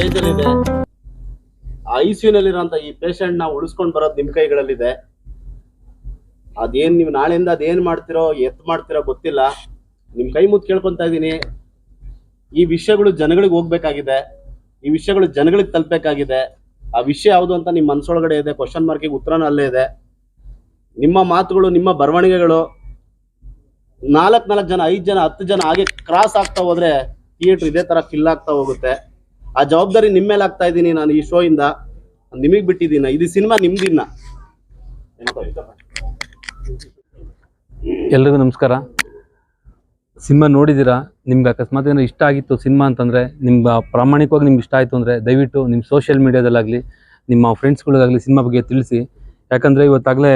Stage ಅಲ್ಲಿ ಇದೆ. ICU-ನಲ್ಲಿರೋಂಥ ಈ ಪೇಷಂಟ್ ನ ಉಳಿಸ್ಕೊಂಡು ಬರೋದು ನಿಮ್ ಕೈಗಳಲ್ಲಿದೆ. ಅದೇನ್ ನೀವು ನಾಳೆಯಿಂದ ಅದೇನ್ ಮಾಡ್ತಿರೋ ಮಾಡ್ತಿರೋ ಗೊತ್ತಿಲ್ಲ. ನಿಮ್ ಕೈ ಮುತ್ತು ಕೇಳ್ಕೊಂತ ಇದೀನಿ. ಈ ವಿಷಯಗಳು ಜನಗಳಿಗೆ ಹೋಗ್ಬೇಕಾಗಿದೆ, ಈ ವಿಷಯಗಳು ಜನಗಳಿಗೆ ತಲುಪಬೇಕಾಗಿದೆ. ಆ ವಿಷಯ ಯಾವುದು ಅಂತ ನಿಮ್ಮ ಮನಸ್ಸೊಳಗಡೆ ಇದೆ. ಕ್ವಶನ್ ಮಾರ್ಕಿಗೆ ಉತ್ತರನೂ ಅಲ್ಲೇ ಇದೆ. ನಿಮ್ಮ ಮಾತುಗಳು, ನಿಮ್ಮ ಬರವಣಿಗೆಗಳು 4 ಜನ, 5 ಜನ, 10 ಜನ ಹಾಗೆ ಕ್ರಾಸ್ ಆಗ್ತಾ ಹೋದ್ರೆ ಥಿಯೇಟರ್ ಇದೇ ತರ ಫಿಲ್ ಆಗ್ತಾ ಹೋಗುತ್ತೆ. ಆ ಜವಾಬ್ದಾರಿ ನಿಮ್ಮ ಮೇಲೆ ಆಗ್ತಾ ಇದ್ದೀನಿ ನಾನು. ಈ ಶೋ ಇಂದ ನಿಮಗೆ ಬಿಟ್ಟಿದ್ದೀನ. ಇದು ಸಿನಿಮಾ ನಿಮ್ದಿನ್ನ. ಎಲ್ರಿಗೂ ನಮಸ್ಕಾರ. ಸಿನಿಮಾ ನೋಡಿದ್ದೀರಾ? ನಿಮ್ಗೆ ಅಕಸ್ಮಾತ್ ಏನಾದ್ರು ಇಷ್ಟ ಆಗಿತ್ತು ಸಿನಿಮಾ ಅಂತಂದರೆ, ನಿಮ್ಗೆ ಪ್ರಾಮಾಣಿಕವಾಗಿ ನಿಮ್ಗೆ ಇಷ್ಟ ಆಯಿತು ಅಂದರೆ ದಯವಿಟ್ಟು ನಿಮ್ಮ ಸೋಷಿಯಲ್ ಮೀಡಿಯಾದಲ್ಲಾಗಲಿ ನಿಮ್ಮ ಫ್ರೆಂಡ್ಸ್ಗಳಿಗಾಗಲಿ ಸಿನಿಮಾ ಬಗ್ಗೆ ತಿಳಿಸಿ. ಯಾಕಂದರೆ ಇವತ್ತಾಗಲೇ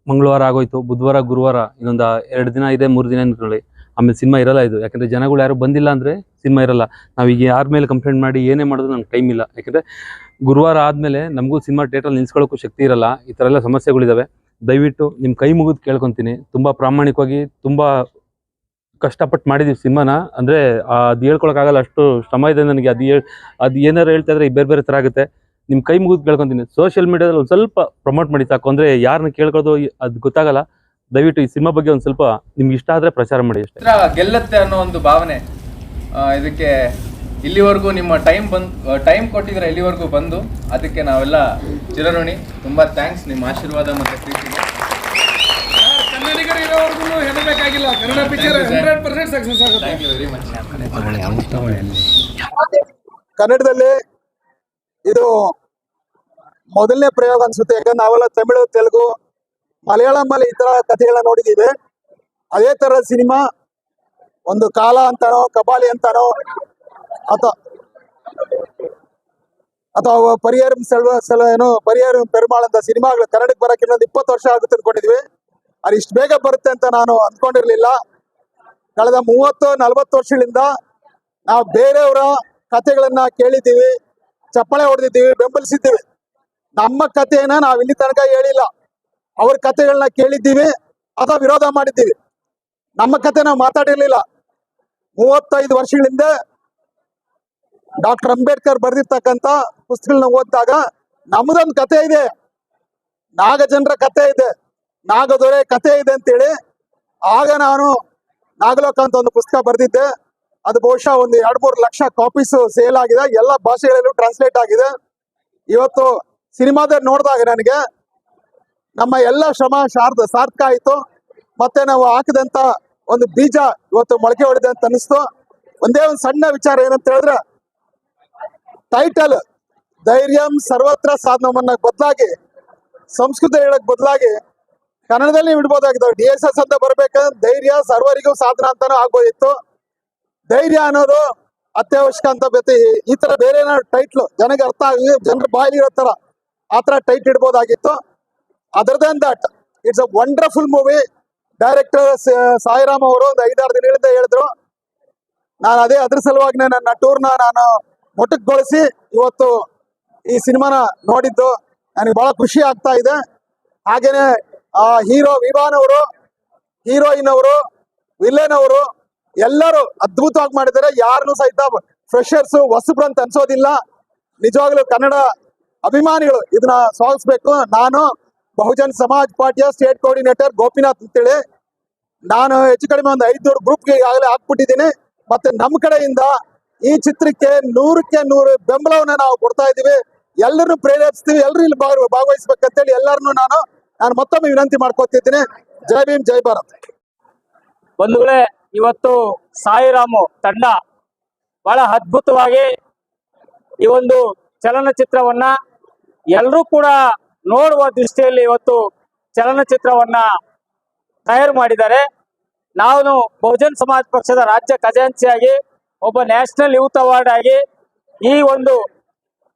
ಮಂಗಳವಾರ ಆಗೋಯ್ತು, ಬುಧವಾರ ಗುರುವಾರ ಇನ್ನೊಂದು 2 ದಿನ ಇದೆ, 3 ದಿನ ಅಂದ್ಕೊಳ್ಳಿ. ಆಮೇಲೆ ಸಿನಿಮಾ ಇರಲ್ಲ ಇದು. ಯಾಕಂದರೆ ಜನಗಳು ಯಾರು ಬಂದಿಲ್ಲ ಅಂದರೆ ಸಿನಿಮಾ ಇರಲ್ಲ. ನಾವೀಗ ಯಾರ ಮೇಲೆ ಕಂಪ್ಲೇಂಟ್ ಮಾಡಿ ಏನೇ ಮಾಡಿದ್ರು ನಂಗೆ ಟೈಮ್ ಇಲ್ಲ. ಯಾಕಂದರೆ ಗುರುವಾರ ಆದಮೇಲೆ ನಮಗೂ ಸಿನಿಮಾ ಥಿಯೇಟ್ರಲ್ಲಿ ನಿಲ್ಸ್ಕೊಳ್ಳೋಕ್ಕೂ ಶಕ್ತಿ ಇರಲ್ಲ. ಈ ಥರ ಎಲ್ಲ ಸಮಸ್ಯೆಗಳಿದ್ದಾವೆ. ದಯವಿಟ್ಟು ನಿಮ್ಮ ಕೈ ಮುಗಿದು ಕೇಳ್ಕೊತೀನಿ. ತುಂಬ ಪ್ರಾಮಾಣಿಕವಾಗಿ ತುಂಬ ಕಷ್ಟಪಟ್ಟು ಮಾಡಿದ್ದೀವಿ ಸಿನಿಮಾನ. ಅಂದರೆ ಅದು ಹೇಳ್ಕೊಳಕ್ಕಾಗಲ್ಲ, ಅಷ್ಟು ಶ್ರಮ ಇದೆ ನನಗೆ. ಅದು ಏನಾರು ಹೇಳ್ತಾ ಇದ್ರೆ ಬೇರೆ ಬೇರೆ ಥರ ಆಗುತ್ತೆ. ನಿಮ್ಮ ಕೈ ಮುಗಿದು ಕೇಳ್ಕೊತೀನಿ. ಸೋಷಿಯಲ್ ಮೀಡಿಯಾದಲ್ಲಿ ಒಂದು ಸ್ವಲ್ಪ ಪ್ರಮೋಟ್ ಮಾಡಿ ಸಾಕು. ಅಂದರೆ ಯಾರನ್ನ ಕೇಳ್ಕೊಳ್ಳೋದು ಅದು ಗೊತ್ತಾಗಲ್ಲ. ದಯವಿಟ್ಟು ಈ ಸಿನಿಮಾ ಬಗ್ಗೆ ಒಂದು ಸ್ವಲ್ಪ ನಿಮ್ಗೆ ಇಷ್ಟ ಆದರೆ ಪ್ರಚಾರ ಮಾಡಿ ಅಷ್ಟೇ. ಗೆಲ್ಲತ್ತೆ ಅನ್ನೋ ಒಂದು ಭಾವನೆ ಇದಕ್ಕೆ ಇಲ್ಲಿವರೆಗೂ ನಿಮ್ಮ ಟೈಮ್ ಕೊಟ್ಟಿದ್ರೆ ಇಲ್ಲಿವರೆಗೂ ಬಂದು ಅದಕ್ಕೆ ನಾವೆಲ್ಲ ಚಿರಋಣಿ. ತುಂಬ ಥ್ಯಾಂಕ್ಸ್ ನಿಮ್ಮ ಆಶೀರ್ವಾದ ಮತ್ತು ಪ್ರೀತಿಗೆ. ಕನ್ನಡ ಪಿಕ್ಚರ್ 100% ಸಕ್ಸಸ್ ಆಗುತ್ತೆ. Thank you very much. ಕನ್ನಡದಲ್ಲಿ ಇದು ಮೊದಲನೇ ಪ್ರಯೋಗ ಅನ್ಸುತ್ತೆ. ಯಾಕಂದ್ರೆ ನಾವೆಲ್ಲ ತಮಿಳು, ತೆಲುಗು, ಮಲಯಾಳಂನಲ್ಲಿ ಈ ತರ ಕಥೆಗಳನ್ನ ನೋಡಿದ್ದೀವಿ. ಅದೇ ತರ ಸಿನಿಮಾ ಒಂದು ಕಾಲ ಅಂತಾನೋ, ಕಬಾಲಿ ಅಂತಾನೋ, ಅಥವಾ ಪರಿಯಾರಂ ಪರಿಯಾರಂ ಪೆರುಮಾಳ್ ಅಂತ ಸಿನಿಮಾಗಳು ಕನ್ನಡಕ್ಕೆ ಬರಕ್ಕೆ ಇನ್ನೊಂದು 20 ವರ್ಷ ಆಗುತ್ತೆ ಅನ್ಕೊಂಡಿದ್ವಿ. ಅದು ಇಷ್ಟು ಬೇಗ ಬರುತ್ತೆ ಅಂತ ನಾನು ಅಂದ್ಕೊಂಡಿರ್ಲಿಲ್ಲ. ಕಳೆದ 30-40 ವರ್ಷಗಳಿಂದ ನಾವು ಬೇರೆಯವರ ಕಥೆಗಳನ್ನ ಕೇಳಿದ್ದೀವಿ, ಚಪ್ಪಾಳೆ ಹೊಡೆದಿದ್ದೀವಿ, ಬೆಂಬಲಿಸಿದ್ದೀವಿ. ನಮ್ಮ ಕಥೆಯನ್ನ ನಾವು ಇಲ್ಲಿ ತನಕ ಹೇಳಿಲ್ಲ. ಅವ್ರ ಕಥೆಗಳನ್ನ ಕೇಳಿದ್ದೀವಿ ಅಥವಾ ವಿರೋಧ ಮಾಡಿದ್ದೀವಿ. ನಮ್ಮ ಕಥೆ ನಾವು ಮಾತಾಡಿರ್ಲಿಲ್ಲ. 35 ವರ್ಷಗಳಿಂದ ಡಾಕ್ಟರ್ ಅಂಬೇಡ್ಕರ್ ಬರೆದಿರ್ತಕ್ಕಂಥ ಪುಸ್ತಕಗಳನ್ನ ಓದಿದಾಗ ನಮ್ಮದೊಂದು ಕಥೆ ಇದೆ, ನಾಗಜನರ ಕಥೆ ಇದೆ, ನಾಗದೊರೆ ಕಥೆ ಇದೆ ಅಂತೇಳಿ ಆಗ ನಾನು ನಾಗಲೋಕ ಅಂತ ಒಂದು ಪುಸ್ತಕ ಬರೆದಿದ್ದೆ. ಅದು ಬಹುಶಃ ಒಂದು 2-3 ಲಕ್ಷ ಕಾಪೀಸ್ ಸೇಲ್ ಆಗಿದೆ. ಎಲ್ಲ ಭಾಷೆಗಳಲ್ಲೂ ಟ್ರಾನ್ಸ್ಲೇಟ್ ಆಗಿದೆ. ಇವತ್ತು ಸಿನಿಮಾದಲ್ಲಿ ನೋಡಿದಾಗ ನನಗೆ ನಮ್ಮ ಎಲ್ಲ ಶ್ರಮ ಸಾರ್ಥಕ ಆಯಿತು. ಮತ್ತೆ ನಾವು ಹಾಕಿದಂತ ಒಂದು ಬೀಜ ಇವತ್ತು ಮೊಳಕೆ ಹೊಡೆದೆ ಅಂತ ಅನಿಸ್ತು. ಒಂದೇ ಒಂದು ಸಣ್ಣ ವಿಚಾರ ಏನಂತ ಹೇಳಿದ್ರೆ, ಟೈಟಲ್ ಧೈರ್ಯಂ ಸರ್ವತ್ರ ಸಾಧನವನ್ನ ಬದಲಾಗಿ ಸಂಸ್ಕೃತ ಹೇಳಕ್ ಬದಲಾಗಿ ಕನ್ನಡದಲ್ಲಿ ಬಿಡ್ಬೋದಾಗಿತ್ತು. DSS ಅಂತ ಬರ್ಬೇಕಂದ್ರೆ ಧೈರ್ಯ ಸರ್ವರಿಗೂ ಸಾಧನ ಅಂತಾನು ಆಗ್ಬೋದಿತ್ತು. ಧೈರ್ಯ ಅನ್ನೋದು ಅತ್ಯವಶ್ಯಕ ಅಂತ ಈ ತರ ಬೇರೆ ಏನಾದ್ರು ಟೈಟ್ಲು ಜನಕ್ಕೆ ಅರ್ಥ ಆಗಿ ಜನರ ಬಾಯಲ್ಲಿ ಇರೋ ತರ ಆ ತರ ಟೈಟ್ ಇಡ್ಬೋದಾಗಿತ್ತು. Other than that it's a wonderful movie. Director Sairam ಅವರು ಒಂದು 5-6 ದಿನಗಳಿಂದ ಹೇಳಿದ್ರು. ನಾನು ಅದ್ರ ಸಲುವಾಗಿ ನನ್ನ ಟೂರ್ನ ನಾನು ಮೊಟಕುಗೊಳಿಸಿ ಇವತ್ತು ಈ ಸಿನಿಮಾನ ನೋಡಿದ್ದು ನನಗೆ ಬಹಳ ಖುಷಿ ಆಗ್ತಾ ಇದೆ. ಹಾಗೇನೆ ಹೀರೋ ವಿವಾನ್ ಅವರು, ಹೀರೋಯಿನ್ ಅವರು, ವಿಲನ್ ಅವರು ಎಲ್ಲರೂ ಅದ್ಭುತವಾಗಿ ಮಾಡಿದ್ದಾರೆ. ಯಾರನ್ನೂ ಸಹಿತ ಫ್ರೆಶರ್ಸ್ ಹೊಸಬ್ರು ಅಂತ ಅನ್ಸೋದಿಲ್ಲ. ನಿಜವಾಗ್ಲೂ ಕನ್ನಡ ಅಭಿಮಾನಿಗಳು ಇದನ್ನ ಸ್ವಾಗತಿಸ್ಬೇಕು. ನಾನು ಬಹುಜನ್ ಸಮಾಜ್ ಪಾರ್ಟಿಯ ಸ್ಟೇಟ್ ಕೋಆರ್ಡಿನೇಟರ್ ಗೋಪಿನಾಥ್ ಅಂತೇಳಿ ನಾನು ಹೆಚ್ಚು ಕಡಿಮೆ ಒಂದು 500 ಗ್ರೂಪ್ಗೆ ಈಗಾಗಲೇ ಹಾಕ್ಬಿಟ್ಟಿದ್ದೀನಿ. ಮತ್ತೆ ನಮ್ಮ ಕಡೆಯಿಂದ ಈ ಚಿತ್ರಕ್ಕೆ 100ಕ್ಕೆ 100 ಬೆಂಬಲವನ್ನ ನಾವು ಕೊಡ್ತಾ ಇದ್ದೀವಿ. ಎಲ್ಲರನ್ನು ಪ್ರೇರೇಪಿಸ್ತೀವಿ. ಎಲ್ಲರೂ ಇಲ್ಲಿ ಭಾಗವಹಿಸ್ಬೇಕಂತೇಳಿ ಎಲ್ಲರನ್ನು ನಾನು ಮತ್ತೊಮ್ಮೆ ವಿನಂತಿ ಮಾಡ್ಕೊತಿದ್ದೀನಿ. ಜೈ ಭೀಮ್, ಜೈ ಭಾರತ್. ಬಂಧುಗಳೇ, ಇವತ್ತು ಸಾಯಿರಾಮು ತಂಡ ಬಹಳ ಅದ್ಭುತವಾಗಿ ಈ ಒಂದು ಚಲನಚಿತ್ರವನ್ನ ಎಲ್ಲರೂ ಕೂಡ ನೋಡುವ ದೃಷ್ಟಿಯಲ್ಲಿ ಇವತ್ತು ಚಲನಚಿತ್ರವನ್ನ ತಯಾರು ಮಾಡಿದ್ದಾರೆ. ನಾನು ಬಹುಜನ್ ಸಮಾಜ್ ಪಕ್ಷದ ರಾಜ್ಯ ಖಜಾಂಚಿಯಾಗಿ, ಒಬ್ಬ ನ್ಯಾಷನಲ್ ಯೂತ್ ಅವಾರ್ಡ್ ಆಗಿ ಈ ಒಂದು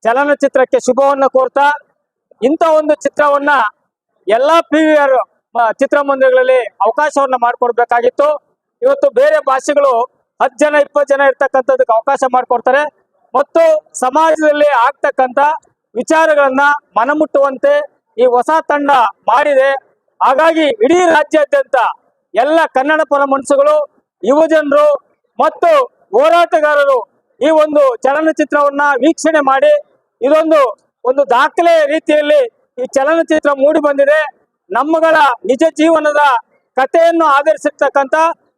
ಚಲನಚಿತ್ರಕ್ಕೆ ಶುಭವನ್ನು ಕೋರ್ತಾ ಇಂಥ ಒಂದು ಚಿತ್ರವನ್ನ ಎಲ್ಲಾ PVR ಚಿತ್ರಮಂದಿರಗಳಲ್ಲಿ ಅವಕಾಶವನ್ನ ಮಾಡಿಕೊಡ್ಬೇಕಾಗಿತ್ತು. ಇವತ್ತು ಬೇರೆ ಭಾಷೆಗಳು 10 ಜನ 20 ಜನ ಇರ್ತಕ್ಕಂಥದಕ್ಕೆ ಅವಕಾಶ ಮಾಡಿಕೊಡ್ತಾರೆ ಮತ್ತು ಸಮಾಜದಲ್ಲಿ ಆಗ್ತಕ್ಕಂಥ ವಿಚಾರಗಳನ್ನ ಮನಮುಟ್ಟುವಂತೆ ಈ ಹೊಸ ತಂಡ ಮಾಡಿದೆ. ಹಾಗಾಗಿ ಇಡೀ ರಾಜ್ಯಾದ್ಯಂತ ಎಲ್ಲ ಕನ್ನಡ ಪರ ಮನಸ್ಸುಗಳು, ಯುವಜನರು ಮತ್ತು ಹೋರಾಟಗಾರರು ಈ ಒಂದು ಚಲನಚಿತ್ರವನ್ನ ವೀಕ್ಷಣೆ ಮಾಡಿ ಒಂದು ದಾಖಲೆ ರೀತಿಯಲ್ಲಿ ಈ ಚಲನಚಿತ್ರ ಮೂಡಿ ಬಂದಿದೆ. ನಮ್ಮಗಳ ನಿಜ ಜೀವನದ ಕಥೆಯನ್ನು ಆಧರಿಸಿರ್ತಕ್ಕಂಥ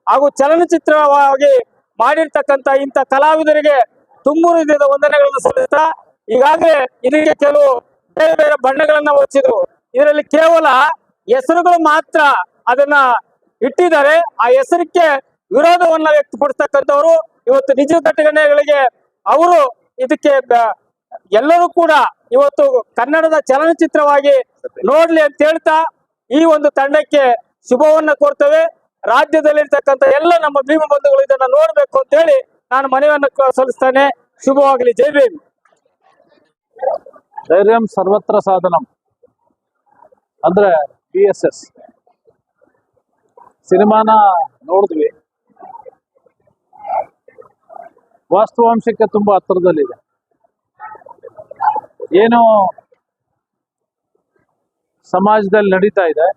ಹಾಗೂ ಚಲನಚಿತ್ರವಾಗಿ ಮಾಡಿರ್ತಕ್ಕಂಥ ಇಂಥ ಕಲಾವಿದರಿಗೆ ತುಂಬು ಹೃದಯದ ವಂದನೆಗಳನ್ನು ಸಲ್ಲಿಸ್ತಾ, ಈಗಾಗಲೇ ಇದಕ್ಕೆ ಕೆಲವು ಬೇರೆ ಬೇರೆ ಬಣ್ಣಗಳನ್ನ ಹೊಚ್ಚಿದ್ರು. ಇದರಲ್ಲಿ ಕೇವಲ ಹೆಸರುಗಳು ಮಾತ್ರ ಅದನ್ನ ಇಟ್ಟಿದ್ದಾರೆ. ಆ ಹೆಸರಿಗೆ ವಿರೋಧವನ್ನ ವ್ಯಕ್ತಪಡಿಸ್ತಕ್ಕಂಥವ್ರು ಇವತ್ತು ನಿಜ ಘಟನೆಗಳಿಗೆ ಅವರು ಇದಕ್ಕೆ ಎಲ್ಲರೂ ಕೂಡ ಇವತ್ತು ಕನ್ನಡದ ಚಲನಚಿತ್ರವಾಗಿ ನೋಡ್ಲಿ ಅಂತ ಹೇಳ್ತಾ ಈ ಒಂದು ತಂಡಕ್ಕೆ ಶುಭವನ್ನ ಕೋರ್ತೇವೆ. ರಾಜ್ಯದಲ್ಲಿರ್ತಕ್ಕಂಥ ಎಲ್ಲ ನಮ್ಮ ಭೀಮ ಬಂಧುಗಳು ಇದನ್ನ ನೋಡ್ಬೇಕು ಅಂತ ಹೇಳಿ ನಾನು ಮನವಿಯನ್ನು ಸಲ್ಲಿಸ್ತೇನೆ. ಶುಭವಾಗಲಿ. ಜೈ ಭೀಮ್. ಧೈರ್ಯಂ ಸರ್ವತ್ರ ಸಾಧನಂ ಅಂದ್ರೆ BSS ಸಿನಿಮಾನ ನೋಡಿದ್ವಿ. ವಾಸ್ತವಾಂಶಕ್ಕೆ ತುಂಬಾ ಹತ್ತಿರದಲ್ಲಿದೆ. ಏನು ಸಮಾಜದಲ್ಲಿ ನಡೀತಾ ಇದೆ,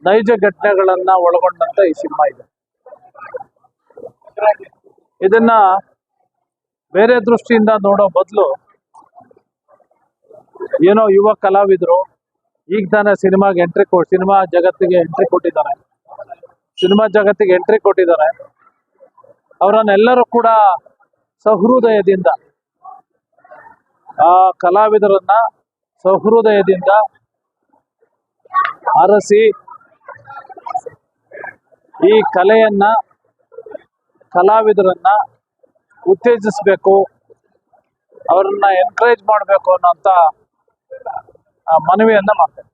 ನೈಜ ಘಟನೆಗಳನ್ನ ಒಳಗೊಂಡಂತ ಈ ಸಿನಿಮಾ ಇದೆ. ಇದನ್ನ ಬೇರೆ ದೃಷ್ಟಿಯಿಂದ ನೋಡೋ ಬದಲು ಏನೋ ಯುವ ಕಲಾವಿದರು ಈಗ ತಾನೇ ಸಿನಿಮಾ ಜಗತ್ತಿಗೆ ಎಂಟ್ರಿ ಕೊಟ್ಟಿದ್ದಾರೆ. ಅವರನ್ನೆಲ್ಲರೂ ಕೂಡ ಸಹೃದಯದಿಂದ ಆ ಕಲಾವಿದರನ್ನ ಸಹೃದಯದಿಂದ ಅರಸಿ ಈ ಕಲೆಯನ್ನ ಕಲಾವಿದರನ್ನ ಉತ್ತೇಜಿಸಬೇಕು, ಅವರನ್ನ ಎನ್ಕರೇಜ್ ಮಾಡಬೇಕು ಅನ್ನೋಂಥ ಮನವಿಯನ್ನ ಮಾಡ್ತೇನೆ.